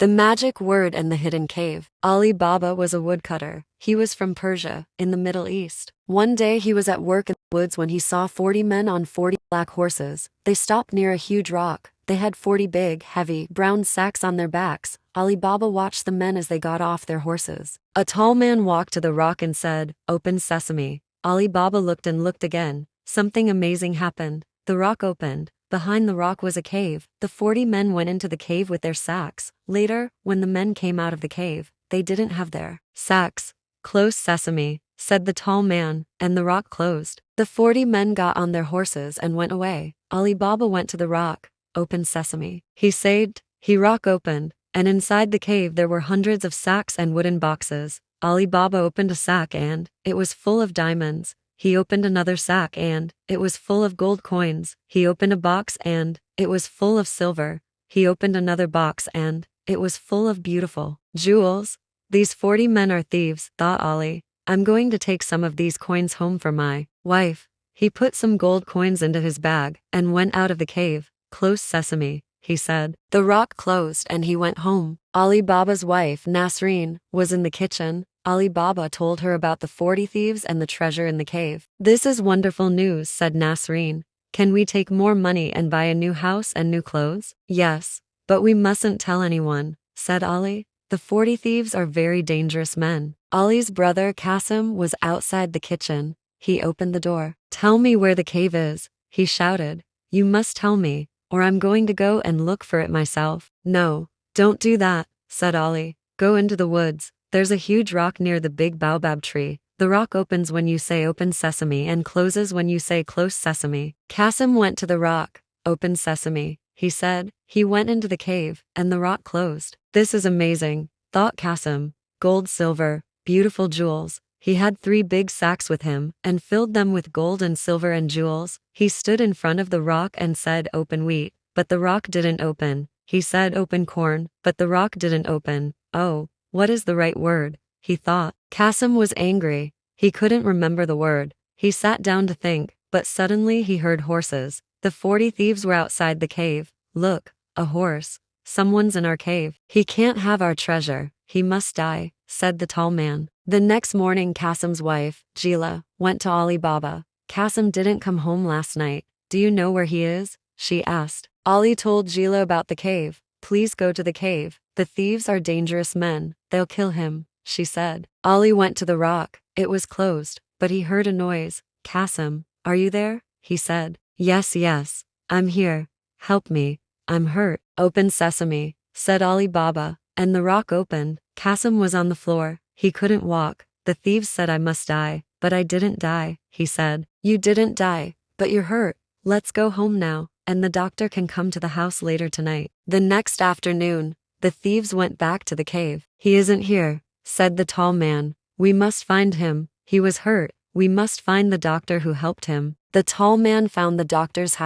The Magic Word and the Hidden Cave. Ali Baba was a woodcutter. He was from Persia, in the Middle East. One day he was at work in the woods when he saw 40 men on 40 black horses. They stopped near a huge rock. They had 40 big, heavy, brown sacks on their backs. Ali Baba watched the men as they got off their horses. A tall man walked to the rock and said, "Open sesame." Ali Baba looked and looked again. Something amazing happened. The rock opened. Behind the rock was a cave. The 40 men went into the cave with their sacks. Later, when the men came out of the cave, they didn't have their sacks. "Close sesame," said the tall man, and the rock closed. The 40 men got on their horses and went away. Ali Baba went to the rock. "Open sesame," he said. Rock opened, and inside the cave there were hundreds of sacks and wooden boxes. Ali Baba opened a sack and it was full of diamonds. He opened another sack and it was full of gold coins. He opened a box and it was full of silver. He opened another box and it was full of beautiful jewels. "These 40 men are thieves," thought Ali. "I'm going to take some of these coins home for my wife." He put some gold coins into his bag and went out of the cave. "Close sesame," he said. The rock closed and he went home. Ali Baba's wife, Nasreen, was in the kitchen. Ali Baba told her about the 40 thieves and the treasure in the cave. "This is wonderful news," said Nasreen. "Can we take more money and buy a new house and new clothes?" "Yes, but we mustn't tell anyone," said Ali. "The 40 thieves are very dangerous men." Ali's brother Qasim was outside the kitchen. He opened the door. "Tell me where the cave is," he shouted. "You must tell me, or I'm going to go and look for it myself." "No, don't do that," said Ali. "Go into the woods. There's a huge rock near the big baobab tree. The rock opens when you say open sesame and closes when you say close sesame." Qasim went to the rock. "Open sesame," he said. He went into the cave, and the rock closed. "This is amazing," thought Qasim. "Gold, silver, beautiful jewels." He had 3 big sacks with him, and filled them with gold and silver and jewels. He stood in front of the rock and said, "Open wheat," but the rock didn't open. He said, "Open corn," but the rock didn't open. "Oh, what is the right word?" he thought. Qasim was angry. He couldn't remember the word. He sat down to think, but suddenly he heard horses. The 40 thieves were outside the cave. "Look, a horse. Someone's in our cave. He can't have our treasure. He must die," said the tall man. The next morning Qasim's wife, Jila, went to Ali Baba. "Qasim didn't come home last night. Do you know where he is?" she asked. Ali told Jila about the cave. "Please go to the cave. The thieves are dangerous men. They'll kill him," she said. Ali went to the rock. It was closed, but he heard a noise. "Qasim, are you there?" he said. Yes, I'm here. Help me. I'm hurt." "Open sesame," said Ali Baba, and the rock opened. Qasim was on the floor. He couldn't walk. "The thieves said I must die, but I didn't die," he said. "You didn't die, but you're hurt. Let's go home now, and the doctor can come to the house later tonight." The next afternoon, the thieves went back to the cave. "He isn't here," said the tall man. "We must find him. He was hurt. We must find the doctor who helped him." The tall man found the doctor's house.